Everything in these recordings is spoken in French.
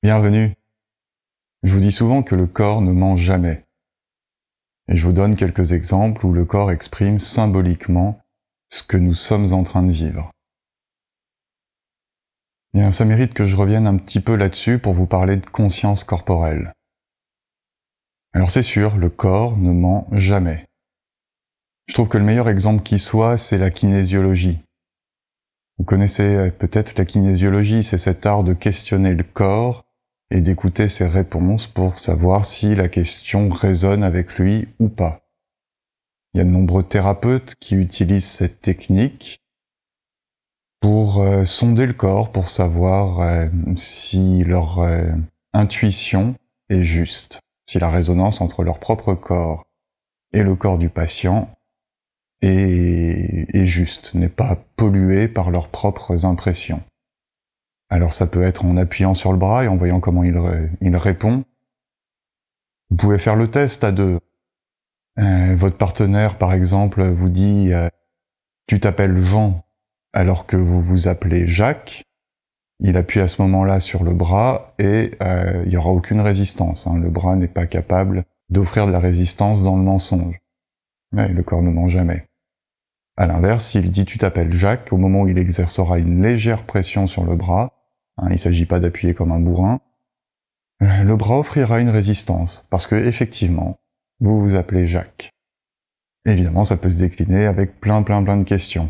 Bienvenue. Je vous dis souvent que le corps ne ment jamais. Et je vous donne quelques exemples où le corps exprime symboliquement ce que nous sommes en train de vivre. Bien, ça mérite que je revienne un petit peu là-dessus pour vous parler de conscience corporelle. Alors c'est sûr, le corps ne ment jamais. Je trouve que le meilleur exemple qui soit, c'est la kinésiologie. Vous connaissez peut-être la kinésiologie, c'est cet art de questionner le corps et d'écouter ses réponses pour savoir si la question résonne avec lui ou pas. Il y a de nombreux thérapeutes qui utilisent cette technique pour sonder le corps, pour savoir si leur intuition est juste, si la résonance entre leur propre corps et le corps du patient est juste, n'est pas polluée par leurs propres impressions. Alors ça peut être en appuyant sur le bras et en voyant comment il répond. Vous pouvez faire le test à deux. Votre partenaire, par exemple, vous dit « Tu t'appelles Jean » alors que vous vous appelez Jacques. Il appuie à ce moment-là sur le bras et il n'y aura aucune résistance. Le bras n'est pas capable d'offrir de la résistance dans le mensonge. Ouais, le corps ne ment jamais. À l'inverse, s'il dit « Tu t'appelles Jacques », au moment où il exercera une légère pression sur le bras, il ne s'agit pas d'appuyer comme un bourrin, le bras offrira une résistance, parce que effectivement, vous vous appelez Jacques. Évidemment, ça peut se décliner avec plein de questions.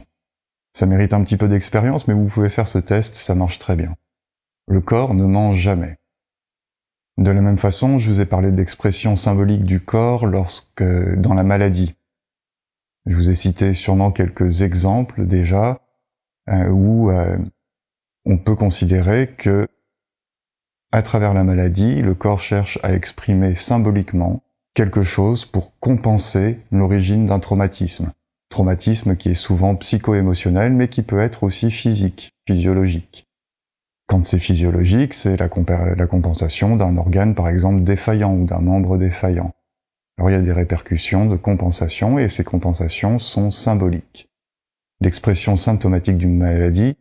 Ça mérite un petit peu d'expérience, mais vous pouvez faire ce test, ça marche très bien. Le corps ne ment jamais. De la même façon, je vous ai parlé d'expression symbolique du corps dans la maladie. Je vous ai cité sûrement quelques exemples déjà, où on peut considérer que, à travers la maladie, le corps cherche à exprimer symboliquement quelque chose pour compenser l'origine d'un traumatisme. Traumatisme qui est souvent psycho-émotionnel, mais qui peut être aussi physique, physiologique. Quand c'est physiologique, c'est la compensation d'un organe, par exemple, défaillant ou d'un membre défaillant. Alors il y a des répercussions de compensation, et ces compensations sont symboliques. L'expression symptomatique d'une maladie,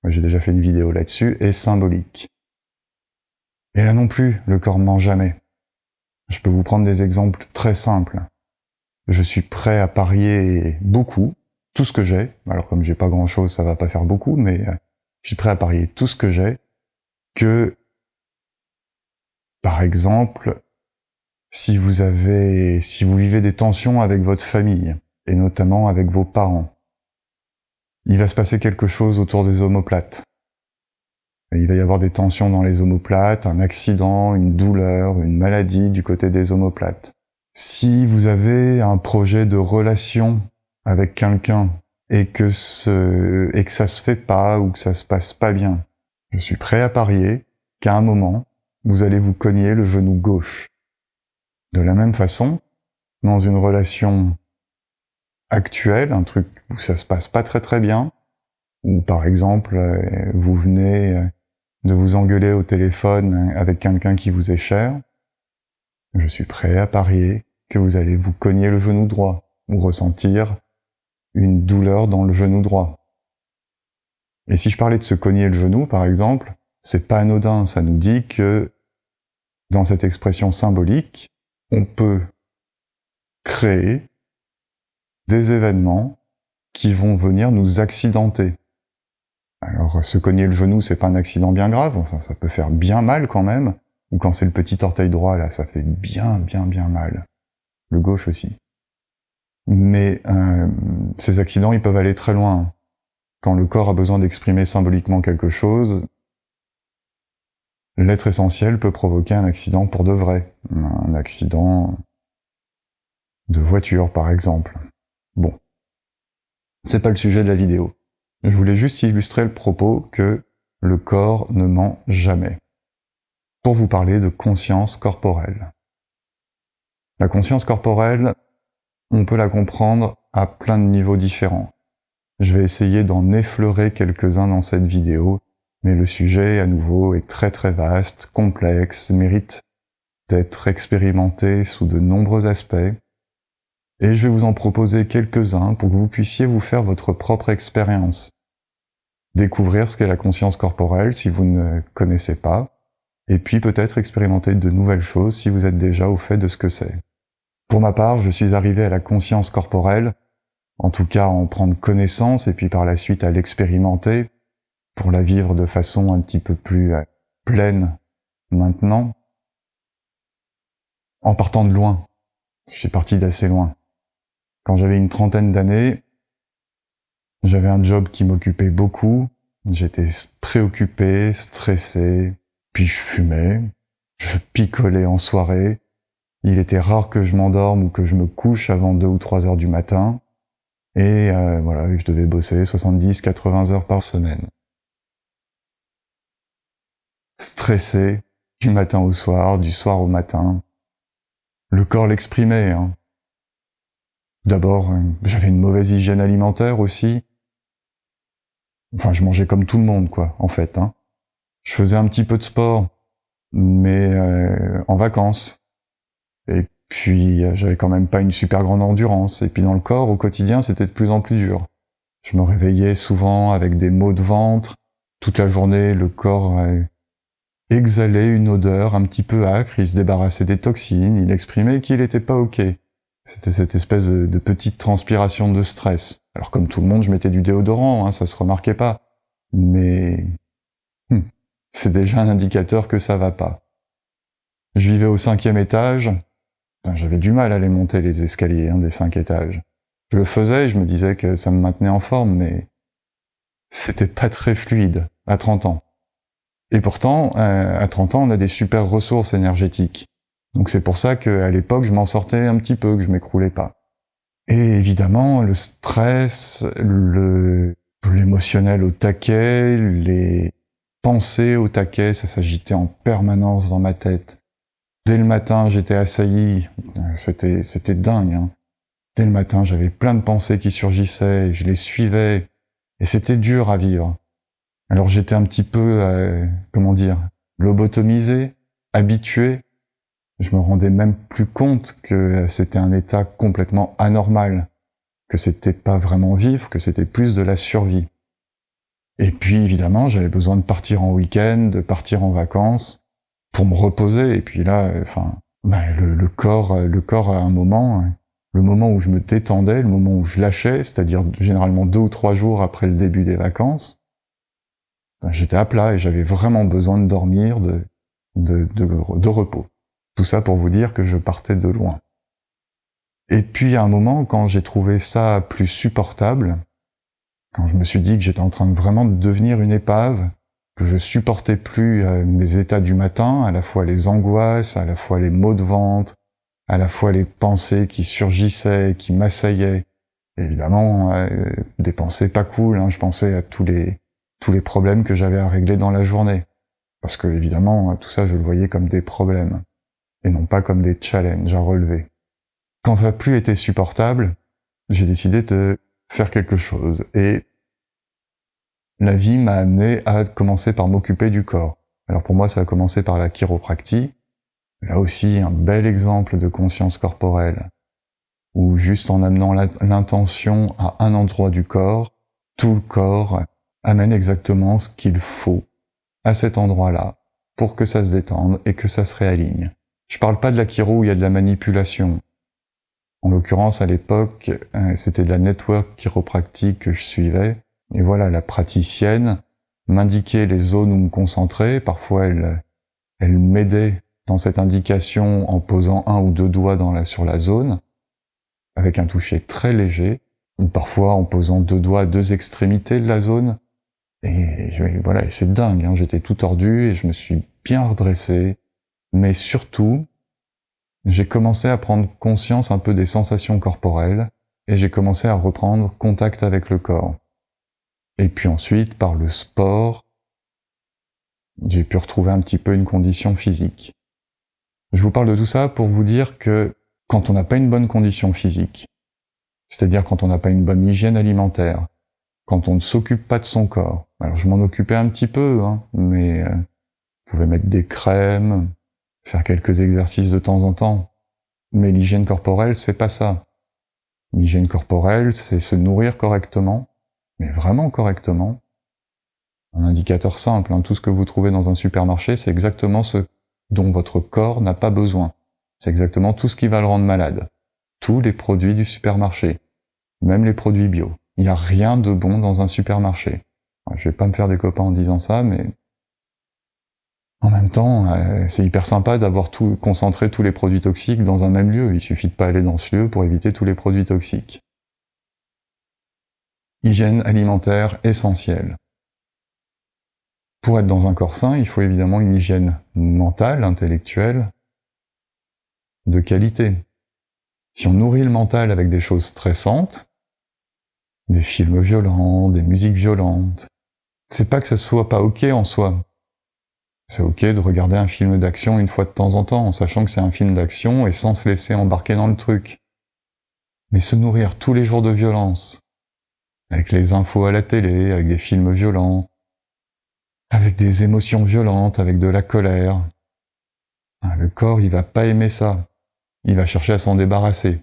j'ai déjà fait une vidéo là-dessus, est symbolique. Et là non plus, le corps ne ment jamais. Je peux vous prendre des exemples très simples. Je suis prêt à parier beaucoup, tout ce que j'ai. Alors comme j'ai pas grand-chose, ça va pas faire beaucoup, mais je suis prêt à parier tout ce que j'ai, que, par exemple, si vous vivez des tensions avec votre famille, et notamment avec vos parents, il va se passer quelque chose autour des omoplates. Il va y avoir des tensions dans les omoplates, un accident, une douleur, une maladie du côté des omoplates. Si vous avez un projet de relation avec quelqu'un et que ça se fait pas ou que ça se passe pas bien, je suis prêt à parier qu'à un moment, vous allez vous cogner le genou gauche. De la même façon, dans une relation actuelle, un truc où ça se passe pas très bien, ou par exemple, vous venez de vous engueuler au téléphone avec quelqu'un qui vous est cher, je suis prêt à parier que vous allez vous cogner le genou droit, ou ressentir une douleur dans le genou droit. Et si je parlais de se cogner le genou, par exemple, c'est pas anodin, ça nous dit que, dans cette expression symbolique, on peut créer des événements qui vont venir nous accidenter. Alors, se cogner le genou, c'est pas un accident bien grave, ça peut faire bien mal quand même, ou quand c'est le petit orteil droit, là, ça fait bien mal. Le gauche aussi. Mais ces accidents, ils peuvent aller très loin. Quand le corps a besoin d'exprimer symboliquement quelque chose, l'être essentiel peut provoquer un accident pour de vrai. Un accident de voiture, par exemple. Bon. C'est pas le sujet de la vidéo. Je voulais juste illustrer le propos que le corps ne ment jamais. Pour vous parler de conscience corporelle. La conscience corporelle, on peut la comprendre à plein de niveaux différents. Je vais essayer d'en effleurer quelques-uns dans cette vidéo, mais le sujet, à nouveau, est très vaste, complexe, mérite d'être expérimenté sous de nombreux aspects, et je vais vous en proposer quelques-uns pour que vous puissiez vous faire votre propre expérience. Découvrir ce qu'est la conscience corporelle si vous ne connaissez pas, et puis peut-être expérimenter de nouvelles choses si vous êtes déjà au fait de ce que c'est. Pour ma part, je suis arrivé à la conscience corporelle, en tout cas à en prendre connaissance, et puis par la suite à l'expérimenter, pour la vivre de façon un petit peu plus pleine maintenant, en partant de loin. Je suis parti d'assez loin. Quand j'avais une trentaine d'années, j'avais un job qui m'occupait beaucoup, j'étais préoccupé, stressé, puis je fumais, je picolais en soirée, il était rare que je m'endorme ou que je me couche avant 2 ou 3 heures du matin, et voilà, je devais bosser 70-80 heures par semaine. Stressé, du matin au soir, du soir au matin. Le corps l'exprimait, hein. D'abord, j'avais une mauvaise hygiène alimentaire aussi. Enfin, je mangeais comme tout le monde, quoi, en fait, hein. Je faisais un petit peu de sport, mais en vacances. Et puis, j'avais quand même pas une super grande endurance. Et puis dans le corps, au quotidien, c'était de plus en plus dur. Je me réveillais souvent avec des maux de ventre. Toute la journée, le corps exhalait une odeur un petit peu âcre, il se débarrassait des toxines, il exprimait qu'il était pas ok. C'était cette espèce de petite transpiration de stress. Alors comme tout le monde, je mettais du déodorant, hein, ça se remarquait pas. Mais c'est déjà un indicateur que ça va pas. Je vivais au 5e étage. J'avais du mal à aller monter les escaliers des 5 étages. Je le faisais, je me disais que ça me maintenait en forme, mais c'était pas très fluide à 30 ans. Et pourtant, à 30 ans, on a des super ressources énergétiques. Donc c'est pour ça qu'à l'époque, je m'en sortais un petit peu, que je m'écroulais pas. Et évidemment, le stress, l'émotionnel au taquet, les pensées au taquet, ça s'agitait en permanence dans ma tête. Dès le matin, j'étais assailli. C'était dingue, hein. Dès le matin, j'avais plein de pensées qui surgissaient, je les suivais, et c'était dur à vivre. Alors j'étais un petit peu, lobotomisé, habitué. Je me rendais même plus compte que c'était un état complètement anormal, que c'était pas vraiment vivre, que c'était plus de la survie. Et puis évidemment, j'avais besoin de partir en week-end, de partir en vacances, pour me reposer. Et puis là, le corps à un moment, le moment où je me détendais, le moment où je lâchais, c'est-à-dire généralement 2 ou 3 jours après le début des vacances, j'étais à plat et j'avais vraiment besoin de dormir, de repos. Tout ça pour vous dire que je partais de loin. Et puis à un moment, quand j'ai trouvé ça plus supportable, quand je me suis dit que j'étais en train de vraiment devenir une épave, que je supportais plus mes états du matin, à la fois les angoisses, à la fois les maux de ventre, à la fois les pensées qui surgissaient, qui m'assaillaient. Évidemment, des pensées pas cool, hein, je pensais à tous les problèmes que j'avais à régler dans la journée. Parce que, évidemment, tout ça, je le voyais comme des problèmes, et non pas comme des challenges à relever. Quand ça n'a plus été supportable, j'ai décidé de faire quelque chose, et la vie m'a amené à commencer par m'occuper du corps. Alors pour moi, ça a commencé par la chiropractie. Là aussi, un bel exemple de conscience corporelle, où juste en amenant l'intention à un endroit du corps, tout le corps amène exactement ce qu'il faut à cet endroit-là, pour que ça se détende et que ça se réaligne. Je parle pas de la chiro où il y a de la manipulation. En l'occurrence, à l'époque, c'était de la network chiropractique que je suivais. Et voilà, la praticienne m'indiquait les zones où me concentrer. Parfois, elle m'aidait dans cette indication en posant 1 ou 2 doigts sur la zone, avec un toucher très léger, ou parfois en posant 2 doigts à 2 extrémités de la zone. Et voilà, et c'est dingue, hein, j'étais tout tordu et je me suis bien redressé. Mais surtout, j'ai commencé à prendre conscience un peu des sensations corporelles et j'ai commencé à reprendre contact avec le corps. Et puis ensuite, par le sport, j'ai pu retrouver un petit peu une condition physique. Je vous parle de tout ça pour vous dire que quand on n'a pas une bonne condition physique, c'est-à-dire quand on n'a pas une bonne hygiène alimentaire, quand on ne s'occupe pas de son corps, alors je m'en occupais un petit peu, hein, mais je pouvais mettre des crèmes, faire quelques exercices de temps en temps, mais l'hygiène corporelle, c'est pas ça. L'hygiène corporelle, c'est se nourrir correctement, mais vraiment correctement, Un indicateur simple, tout ce que vous trouvez dans un supermarché, c'est exactement ce dont votre corps n'a pas besoin. C'est exactement tout ce qui va le rendre malade. Tous les produits du supermarché, même les produits bio. Il n'y a rien de bon dans un supermarché. Je vais pas me faire des copains en disant ça, mais en même temps, c'est hyper sympa d'avoir concentré tous les produits toxiques dans un même lieu. Il suffit de pas aller dans ce lieu pour éviter tous les produits toxiques. Hygiène alimentaire essentielle. Pour être dans un corps sain, il faut évidemment une hygiène mentale, intellectuelle, de qualité. Si on nourrit le mental avec des choses stressantes, des films violents, des musiques violentes, c'est pas que ça soit pas ok en soi. C'est ok de regarder un film d'action une fois de temps en temps, en sachant que c'est un film d'action et sans se laisser embarquer dans le truc. Mais se nourrir tous les jours de violence, avec les infos à la télé, avec des films violents, avec des émotions violentes, avec de la colère, le corps, il va pas aimer ça. Il va chercher à s'en débarrasser.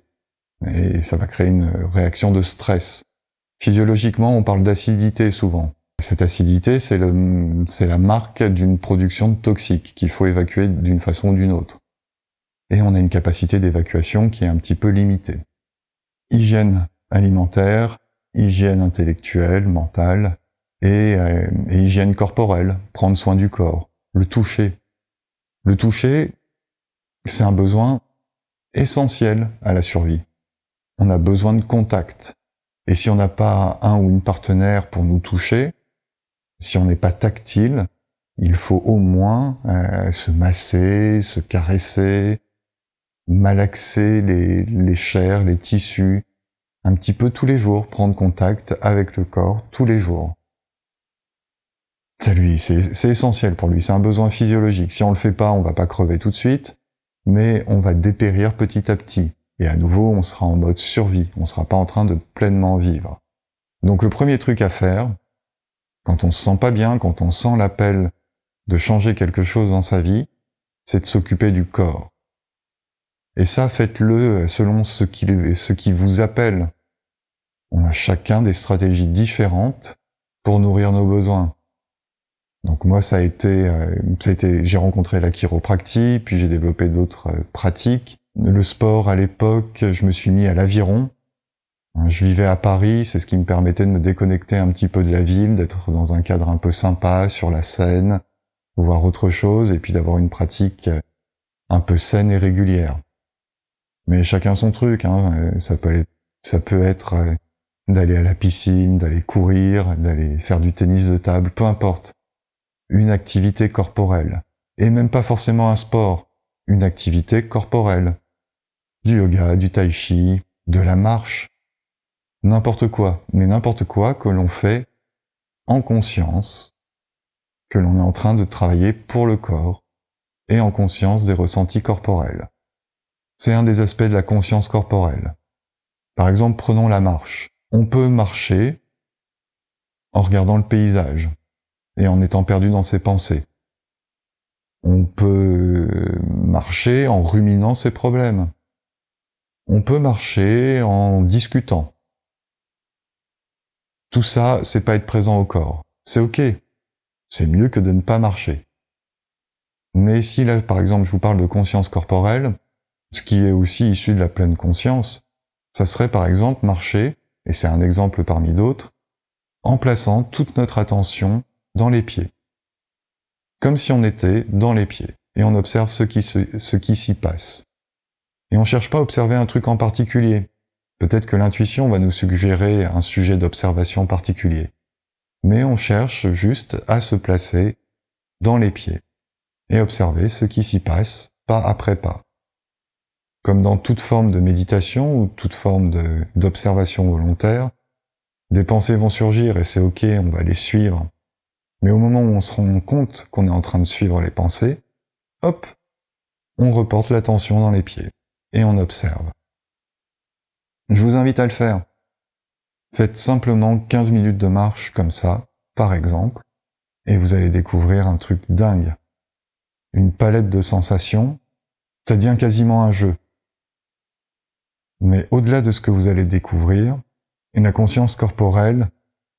Et ça va créer une réaction de stress. Physiologiquement, on parle d'acidité souvent. Cette acidité, c'est la marque d'une production de toxiques qu'il faut évacuer d'une façon ou d'une autre. Et on a une capacité d'évacuation qui est un petit peu limitée. Hygiène alimentaire, hygiène intellectuelle, mentale, et hygiène corporelle, prendre soin du corps, le toucher. Le toucher, c'est un besoin essentiel à la survie. On a besoin de contact. Et si on n'a pas un ou une partenaire pour nous toucher, si on n'est pas tactile, il faut au moins se masser, se caresser, malaxer les chairs, les tissus, un petit peu tous les jours, prendre contact avec le corps tous les jours. C'est essentiel pour lui, c'est un besoin physiologique. Si on le fait pas, on va pas crever tout de suite, mais on va dépérir petit à petit. Et à nouveau, on sera en mode survie, on sera pas en train de pleinement vivre. Donc le premier truc à faire, quand on se sent pas bien, quand on sent l'appel de changer quelque chose dans sa vie, c'est de s'occuper du corps. Et ça, faites-le selon ce qui vous appelle. On a chacun des stratégies différentes pour nourrir nos besoins. Donc moi, ça a été, j'ai rencontré la chiropractie, puis j'ai développé d'autres pratiques. Le sport, à l'époque, je me suis mis à l'aviron. Je vivais à Paris, c'est ce qui me permettait de me déconnecter un petit peu de la ville, d'être dans un cadre un peu sympa, sur la Seine, voir autre chose, et puis d'avoir une pratique un peu saine et régulière. Mais chacun son truc, ça peut être d'aller à la piscine, d'aller courir, d'aller faire du tennis de table, peu importe. Une activité corporelle. Et même pas forcément un sport, une activité corporelle. Du yoga, du tai chi, de la marche. N'importe quoi, mais n'importe quoi que l'on fait en conscience, que l'on est en train de travailler pour le corps, et en conscience des ressentis corporels. C'est un des aspects de la conscience corporelle. Par exemple, prenons la marche. On peut marcher en regardant le paysage et en étant perdu dans ses pensées. On peut marcher en ruminant ses problèmes. On peut marcher en discutant. Tout ça, c'est pas être présent au corps. C'est ok. C'est mieux que de ne pas marcher. Mais si là, par exemple, je vous parle de conscience corporelle, ce qui est aussi issu de la pleine conscience, ça serait par exemple marcher, et c'est un exemple parmi d'autres, en plaçant toute notre attention dans les pieds. Comme si on était dans les pieds, et on observe ce qui s'y passe. Et on cherche pas à observer un truc en particulier. Peut-être que l'intuition va nous suggérer un sujet d'observation particulier. Mais on cherche juste à se placer dans les pieds, et observer ce qui s'y passe, pas après pas. Comme dans toute forme de méditation ou toute forme d'observation volontaire, des pensées vont surgir et c'est ok, on va les suivre. Mais au moment où on se rend compte qu'on est en train de suivre les pensées, hop, on reporte l'attention dans les pieds et on observe. Je vous invite à le faire. Faites simplement 15 minutes de marche comme ça, par exemple, et vous allez découvrir un truc dingue. Une palette de sensations, ça devient quasiment un jeu. Mais au-delà de ce que vous allez découvrir, la conscience corporelle,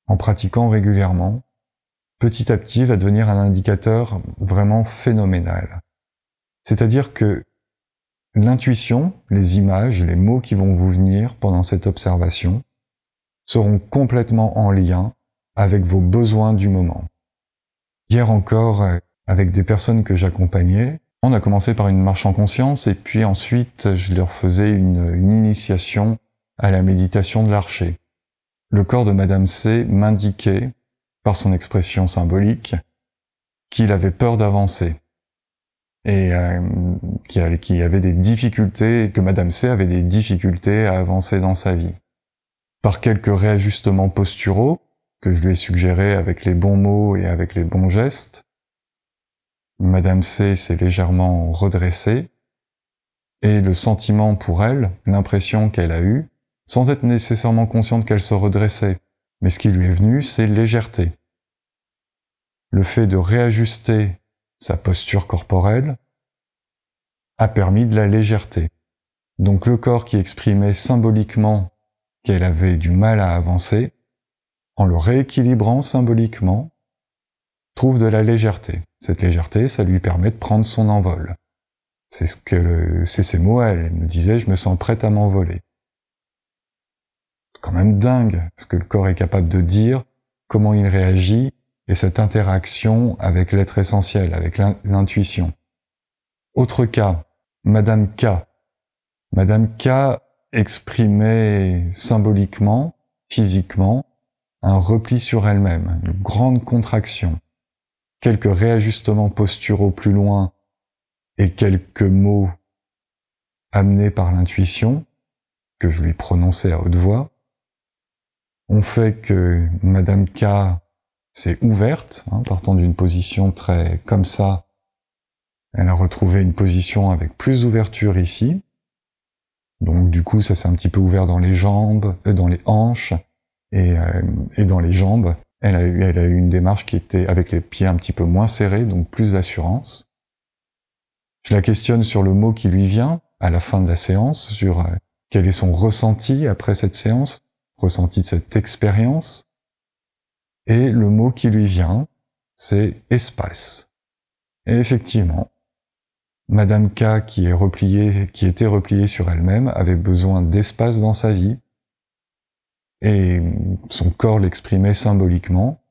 en pratiquant régulièrement, petit à petit, va devenir un indicateur vraiment phénoménal. C'est-à-dire que l'intuition, les images, les mots qui vont vous venir pendant cette observation seront complètement en lien avec vos besoins du moment. Hier encore, avec des personnes que j'accompagnais, on a commencé par une marche en conscience et puis ensuite je leur faisais une initiation à la méditation de l'archer. Le corps de Madame C m'indiquait, par son expression symbolique, qu'il avait peur d'avancer et qu'il y avait des difficultés, et que Madame C avait des difficultés à avancer dans sa vie. Par quelques réajustements posturaux, que je lui ai suggérés avec les bons mots et avec les bons gestes, Madame C s'est légèrement redressée, et le sentiment pour elle, l'impression qu'elle a eue, sans être nécessairement consciente qu'elle se redressait, mais ce qui lui est venu, c'est légèreté. Le fait de réajuster sa posture corporelle a permis de la légèreté. Donc le corps qui exprimait symboliquement qu'elle avait du mal à avancer, en le rééquilibrant symboliquement, trouve de la légèreté. Cette légèreté, ça lui permet de prendre son envol. C'est ses mots, elle me disait, je me sens prête à m'envoler. C'est quand même dingue ce que le corps est capable de dire, comment il réagit, et cette interaction avec l'être essentiel, avec l'intuition. Autre cas, Madame K. Madame K exprimait symboliquement, physiquement, un repli sur elle-même, une grande contraction. Quelques réajustements posturaux plus loin et quelques mots amenés par l'intuition, que je lui prononçais à haute voix, ont fait que Madame K s'est ouverte, partant d'une position très comme ça, elle a retrouvé une position avec plus d'ouverture ici. Donc du coup, ça s'est un petit peu ouvert dans les jambes, dans les hanches et dans les jambes. Elle a eu une démarche qui était avec les pieds un petit peu moins serrés, donc plus d'assurance. Je la questionne sur le mot qui lui vient à la fin de la séance, sur quel est son ressenti après cette séance, ressenti de cette expérience. Et le mot qui lui vient, c'est espace. Et effectivement, Madame K, qui était repliée sur elle-même, avait besoin d'espace dans sa vie, et son corps l'exprimait symboliquement,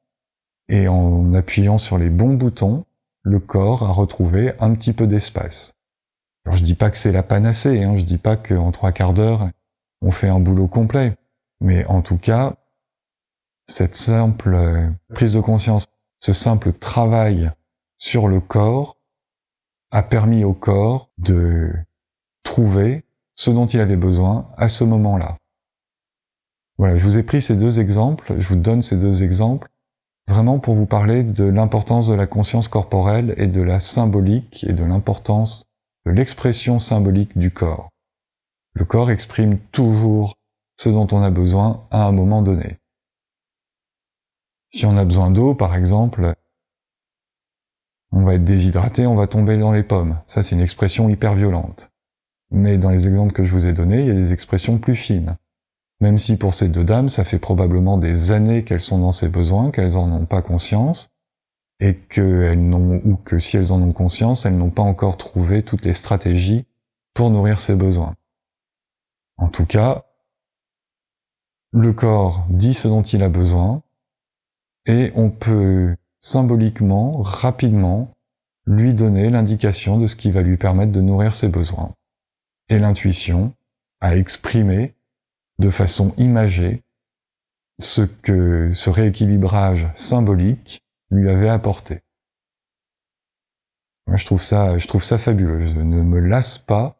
et en appuyant sur les bons boutons, le corps a retrouvé un petit peu d'espace. Alors je dis pas que c'est la panacée, je dis pas qu'en 3/4 d'heure, on fait un boulot complet, mais en tout cas, cette simple prise de conscience, ce simple travail sur le corps a permis au corps de trouver ce dont il avait besoin à ce moment-là. Voilà, je vous ai pris ces deux exemples, je vous donne ces deux exemples, vraiment pour vous parler de l'importance de la conscience corporelle et de la symbolique et de l'importance de l'expression symbolique du corps. Le corps exprime toujours ce dont on a besoin à un moment donné. Si on a besoin d'eau, par exemple, on va être déshydraté, on va tomber dans les pommes. Ça, c'est une expression hyper violente. Mais dans les exemples que je vous ai donnés, il y a des expressions plus fines. Même si pour ces deux dames, ça fait probablement des années qu'elles sont dans ces besoins, qu'elles en ont pas conscience, et que si elles en ont conscience, elles n'ont pas encore trouvé toutes les stratégies pour nourrir ces besoins. En tout cas, le corps dit ce dont il a besoin, et on peut symboliquement, rapidement, lui donner l'indication de ce qui va lui permettre de nourrir ses besoins. Et l'intuition a exprimé de façon imagée ce que ce rééquilibrage symbolique lui avait apporté. Moi, je trouve ça fabuleux. Je ne me lasse pas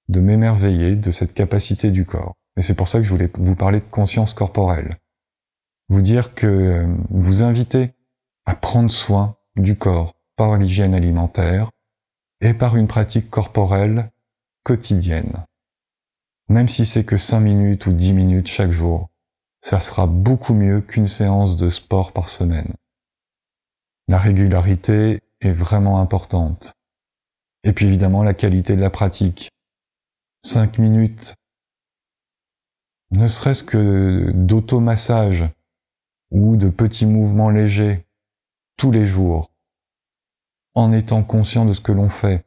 de m'émerveiller de cette capacité du corps. Et c'est pour ça que je voulais vous parler de conscience corporelle. Vous dire que vous invitez à prendre soin du corps par l'hygiène alimentaire et par une pratique corporelle quotidienne. Même si c'est que 5 minutes ou 10 minutes chaque jour, ça sera beaucoup mieux qu'une séance de sport par semaine. La régularité est vraiment importante. Et puis évidemment la qualité de la pratique. 5 minutes, ne serait-ce que d'automassage ou de petits mouvements légers, tous les jours, en étant conscient de ce que l'on fait,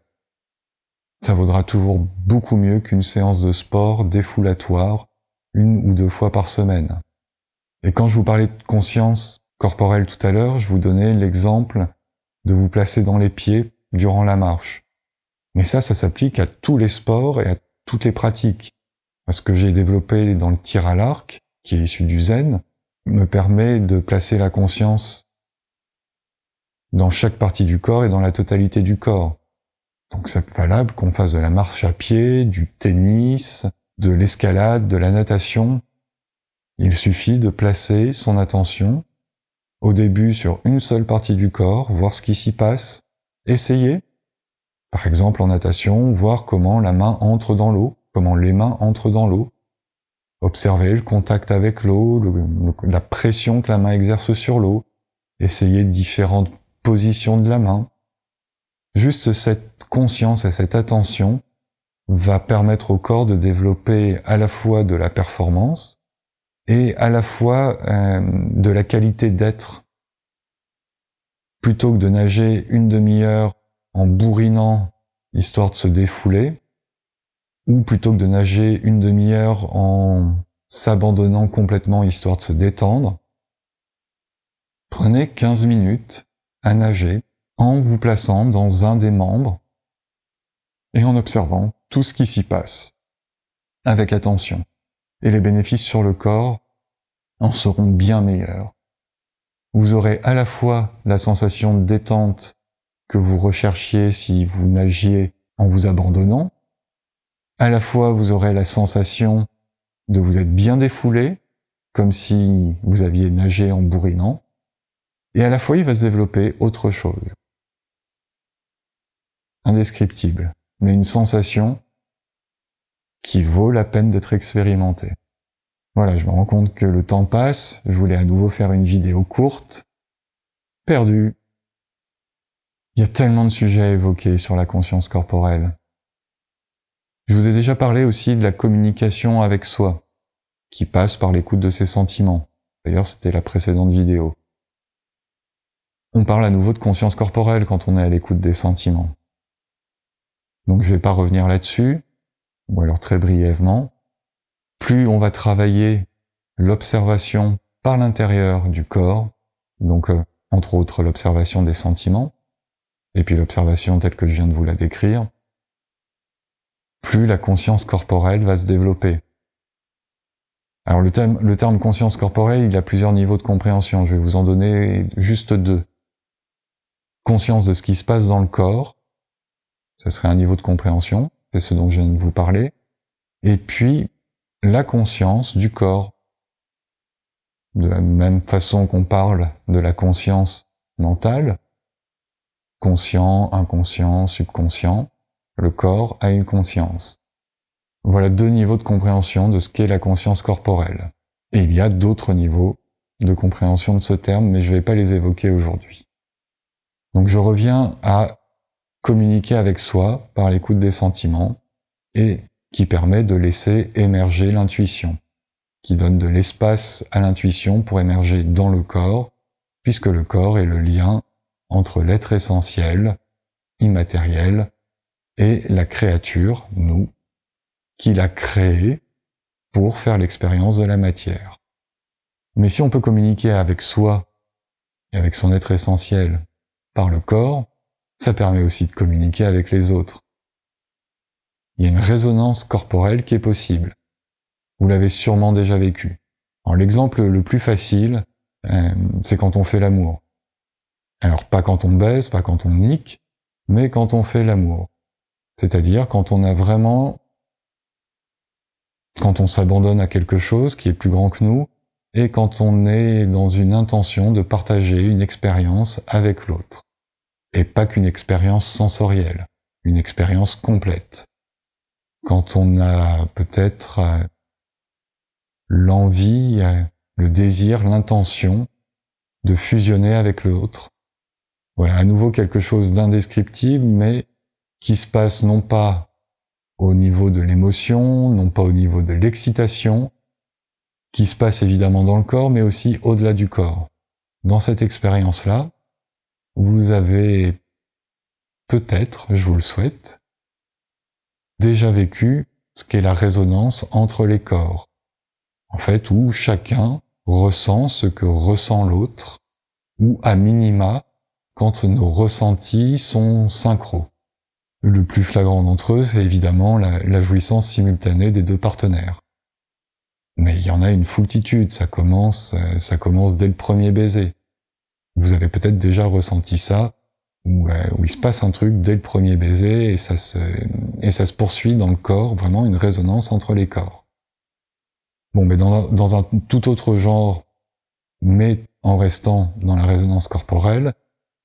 ça vaudra toujours beaucoup mieux qu'une séance de sport défoulatoire 1 ou 2 fois par semaine. Et quand je vous parlais de conscience corporelle tout à l'heure, je vous donnais l'exemple de vous placer dans les pieds durant la marche. Mais ça s'applique à tous les sports et à toutes les pratiques. Ce que j'ai développé dans le tir à l'arc, qui est issu du zen, me permet de placer la conscience dans chaque partie du corps et dans la totalité du corps. Donc c'est valable qu'on fasse de la marche à pied, du tennis, de l'escalade, de la natation. Il suffit de placer son attention au début sur une seule partie du corps, voir ce qui s'y passe, essayer. Par exemple en natation, voir comment la main entre dans l'eau, comment les mains entrent dans l'eau. Observer le contact avec l'eau, la pression que la main exerce sur l'eau. Essayer différentes positions de la main. Juste cette conscience et cette attention va permettre au corps de développer à la fois de la performance et à la fois de la qualité d'être. Plutôt que de nager 1 demi-heure en bourrinant, histoire de se défouler, ou plutôt que de nager 1 demi-heure en s'abandonnant complètement, histoire de se détendre, prenez 15 minutes à nager en vous plaçant dans un des membres et en observant tout ce qui s'y passe, avec attention. Et les bénéfices sur le corps en seront bien meilleurs. Vous aurez à la fois la sensation de détente que vous recherchiez si vous nagiez en vous abandonnant, à la fois vous aurez la sensation de vous être bien défoulé, comme si vous aviez nagé en bourrinant, et à la fois il va se développer autre chose. Indescriptible, mais une sensation qui vaut la peine d'être expérimentée. Voilà, je me rends compte que le temps passe, je voulais à nouveau faire une vidéo courte, perdue. Il y a tellement de sujets à évoquer sur la conscience corporelle. Je vous ai déjà parlé aussi de la communication avec soi, qui passe par l'écoute de ses sentiments. D'ailleurs, c'était la précédente vidéo. On parle à nouveau de conscience corporelle quand on est à l'écoute des sentiments. Donc je vais pas revenir là-dessus, ou alors très brièvement. Plus on va travailler l'observation par l'intérieur du corps, donc entre autres l'observation des sentiments, et puis l'observation telle que je viens de vous la décrire, plus la conscience corporelle va se développer. Alors le terme conscience corporelle, il a plusieurs niveaux de compréhension, je vais vous en donner juste 2. Conscience de ce qui se passe dans le corps, ça serait un niveau de compréhension, c'est ce dont je viens de vous parler, et puis la conscience du corps. De la même façon qu'on parle de la conscience mentale, conscient, inconscient, subconscient, le corps a une conscience. Voilà 2 niveaux de compréhension de ce qu'est la conscience corporelle. Et il y a d'autres niveaux de compréhension de ce terme, mais je ne vais pas les évoquer aujourd'hui. Donc je reviens à communiquer avec soi par l'écoute des sentiments et qui permet de laisser émerger l'intuition, qui donne de l'espace à l'intuition pour émerger dans le corps, puisque le corps est le lien entre l'être essentiel, immatériel, et la créature, nous, qui l'a créé pour faire l'expérience de la matière. Mais si on peut communiquer avec soi et avec son être essentiel par le corps, ça permet aussi de communiquer avec les autres. Il y a une résonance corporelle qui est possible. Vous l'avez sûrement déjà vécu. Alors l'exemple le plus facile, c'est quand on fait l'amour. Alors pas quand on baise, pas quand on nique, mais quand on fait l'amour. C'est-à-dire quand on a vraiment, quand on s'abandonne à quelque chose qui est plus grand que nous, et quand on est dans une intention de partager une expérience avec l'autre. Et pas qu'une expérience sensorielle, une expérience complète. Quand on a peut-être l'envie, le désir, l'intention de fusionner avec l'autre. Voilà, à nouveau quelque chose d'indescriptible, mais qui se passe non pas au niveau de l'émotion, non pas au niveau de l'excitation, qui se passe évidemment dans le corps, mais aussi au-delà du corps. Dans cette expérience-là, vous avez peut-être, je vous le souhaite, déjà vécu ce qu'est la résonance entre les corps. En fait, où chacun ressent ce que ressent l'autre, ou à minima, quand nos ressentis sont synchro. Le plus flagrant d'entre eux, c'est évidemment la jouissance simultanée des deux partenaires. Mais il y en a une foultitude, ça commence dès le premier baiser. Vous avez peut-être déjà ressenti ça, où il se passe un truc dès le premier baiser, et ça se poursuit dans le corps, vraiment une résonance entre les corps. Bon, mais dans un tout autre genre, mais en restant dans la résonance corporelle,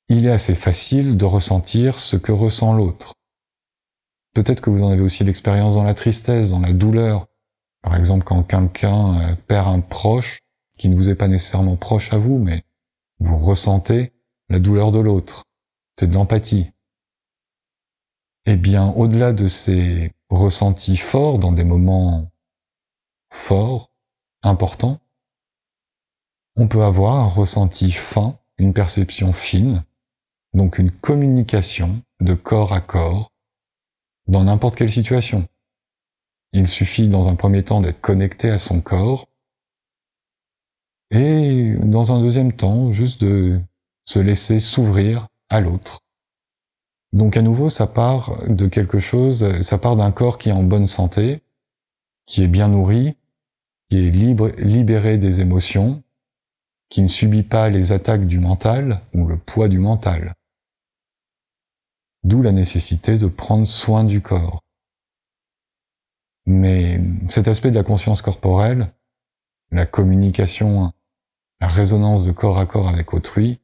il est assez facile de ressentir ce que ressent l'autre. Peut-être que vous en avez aussi l'expérience dans la tristesse, dans la douleur. Par exemple, quand quelqu'un perd un proche, qui ne vous est pas nécessairement proche à vous, mais vous ressentez la douleur de l'autre. C'est de l'empathie. Eh bien, au-delà de ces ressentis forts, dans des moments forts, importants, on peut avoir un ressenti fin, une perception fine, donc une communication de corps à corps, dans n'importe quelle situation. Il suffit dans un premier temps d'être connecté à son corps, et dans un deuxième temps, juste de se laisser s'ouvrir à l'autre. Donc à nouveau, ça part de quelque chose, ça part d'un corps qui est en bonne santé, qui est bien nourri, qui est libéré des émotions, qui ne subit pas les attaques du mental ou le poids du mental. D'où la nécessité de prendre soin du corps. Mais cet aspect de la conscience corporelle, la communication, la résonance de corps à corps avec autrui,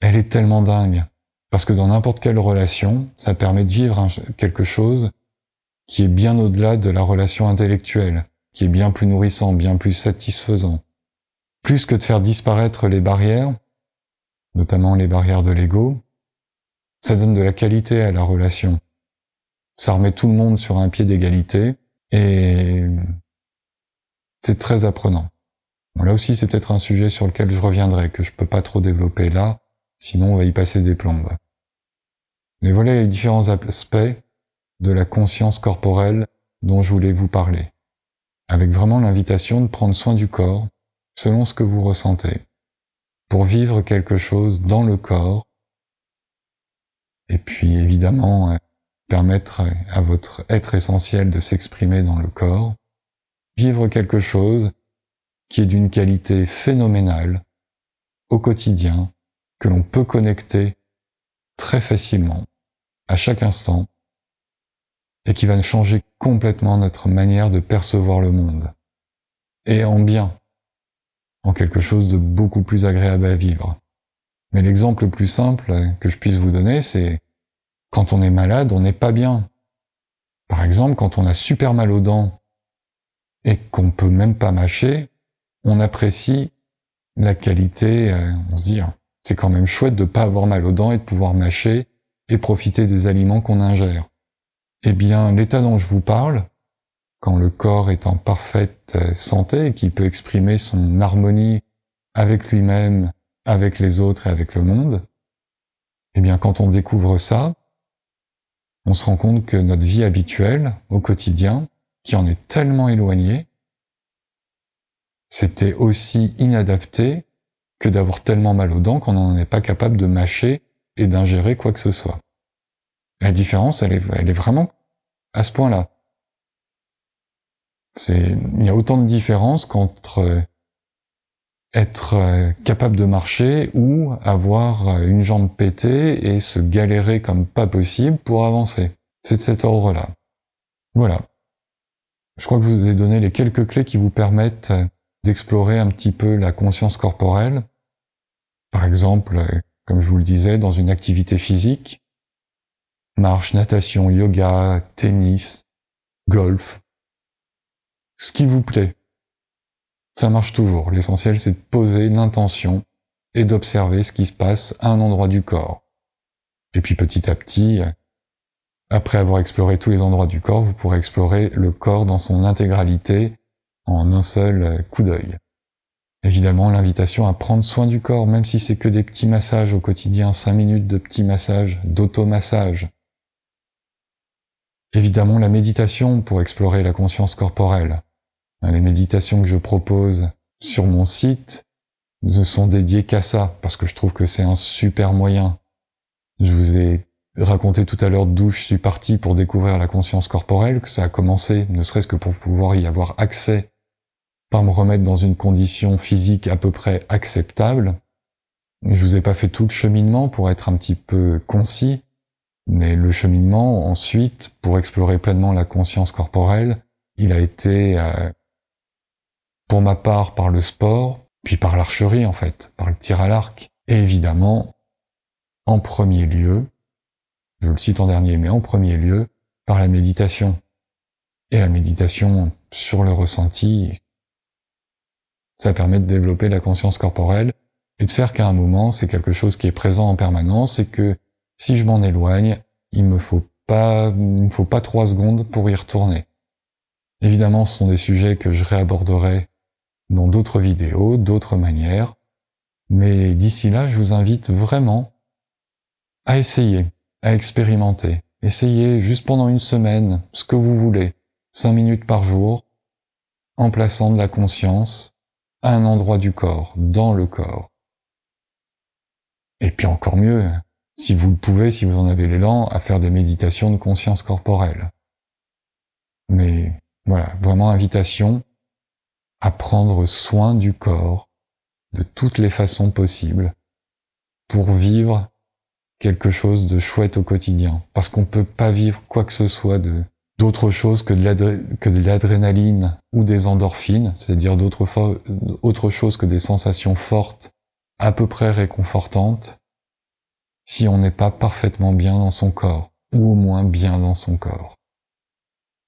elle est tellement dingue. Parce que dans n'importe quelle relation, ça permet de vivre quelque chose qui est bien au-delà de la relation intellectuelle, qui est bien plus nourrissant, bien plus satisfaisant. Plus que de faire disparaître les barrières, notamment les barrières de l'ego, ça donne de la qualité à la relation. Ça remet tout le monde sur un pied d'égalité, et c'est très apprenant. Bon, là aussi, c'est peut-être un sujet sur lequel je reviendrai, que je peux pas trop développer là, sinon on va y passer des plombes. Mais voilà les différents aspects de la conscience corporelle dont je voulais vous parler, avec vraiment l'invitation de prendre soin du corps, selon ce que vous ressentez, pour vivre quelque chose dans le corps, et puis évidemment permettre à votre être essentiel de s'exprimer dans le corps, vivre quelque chose qui est d'une qualité phénoménale, au quotidien, que l'on peut connecter très facilement, à chaque instant, et qui va changer complètement notre manière de percevoir le monde. Et en bien, en quelque chose de beaucoup plus agréable à vivre. Mais l'exemple le plus simple que je puisse vous donner, c'est quand on est malade, on n'est pas bien. Par exemple, quand on a super mal aux dents et qu'on peut même pas mâcher, on apprécie la qualité, on se dit, c'est quand même chouette de pas avoir mal aux dents et de pouvoir mâcher et profiter des aliments qu'on ingère. Eh bien, l'état dont je vous parle, quand le corps est en parfaite santé et qu'il peut exprimer son harmonie avec lui-même, avec les autres et avec le monde, eh bien, quand on découvre ça, on se rend compte que notre vie habituelle, au quotidien, qui en est tellement éloignée, c'était aussi inadapté que d'avoir tellement mal aux dents qu'on n'en est pas capable de mâcher et d'ingérer quoi que ce soit. La différence, elle est vraiment à ce point-là. Il y a autant de différences qu'entre être capable de marcher ou avoir une jambe pétée et se galérer comme pas possible pour avancer. C'est de cet ordre-là. Voilà. Je crois que je vous ai donné les quelques clés qui vous permettent d'explorer un petit peu la conscience corporelle. Par exemple, comme je vous le disais, dans une activité physique, marche, natation, yoga, tennis, golf, ce qui vous plaît. Ça marche toujours. L'essentiel, c'est de poser l'intention et d'observer ce qui se passe à un endroit du corps. Et puis petit à petit, après avoir exploré tous les endroits du corps, vous pourrez explorer le corps dans son intégralité en un seul coup d'œil. Évidemment, l'invitation à prendre soin du corps, même si c'est que des petits massages au quotidien, 5 minutes de petits massages, d'automassage. Évidemment, la méditation pour explorer la conscience corporelle. Les méditations que je propose sur mon site ne sont dédiées qu'à ça, parce que je trouve que c'est un super moyen. Je vous ai raconté tout à l'heure d'où je suis parti pour découvrir la conscience corporelle, que ça a commencé, ne serait-ce que pour pouvoir y avoir accès, par me remettre dans une condition physique à peu près acceptable. Je vous ai pas fait tout le cheminement pour être un petit peu concis, mais le cheminement, ensuite, pour explorer pleinement la conscience corporelle, il a été, pour ma part, par le sport, puis par l'archerie, en fait, par le tir à l'arc. Et évidemment, en premier lieu, je le cite en dernier, mais en premier lieu, par la méditation. Et la méditation sur le ressenti, ça permet de développer la conscience corporelle et de faire qu'à un moment, c'est quelque chose qui est présent en permanence et que si je m'en éloigne, il me faut pas 3 secondes pour y retourner. Évidemment, ce sont des sujets que je réaborderai dans d'autres vidéos, d'autres manières, mais d'ici là, je vous invite vraiment à essayer, à expérimenter. Essayez juste pendant une semaine, ce que vous voulez, 5 minutes par jour, en plaçant de la conscience à un endroit du corps, dans le corps. Et puis encore mieux, si vous le pouvez, si vous en avez l'élan, à faire des méditations de conscience corporelle. Mais voilà, vraiment invitation à prendre soin du corps de toutes les façons possibles pour vivre quelque chose de chouette au quotidien. Parce qu'on peut pas vivre quoi que ce soit d'autre chose que de l'adrénaline ou des endorphines, c'est-à-dire autre chose que des sensations fortes, à peu près réconfortantes, si on n'est pas parfaitement bien dans son corps, ou au moins bien dans son corps.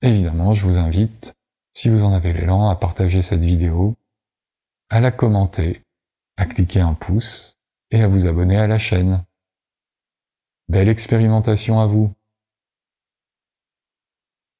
Évidemment, je vous invite, si vous en avez l'élan, à partager cette vidéo, à la commenter, à cliquer un pouce et à vous abonner à la chaîne. Belle expérimentation à vous!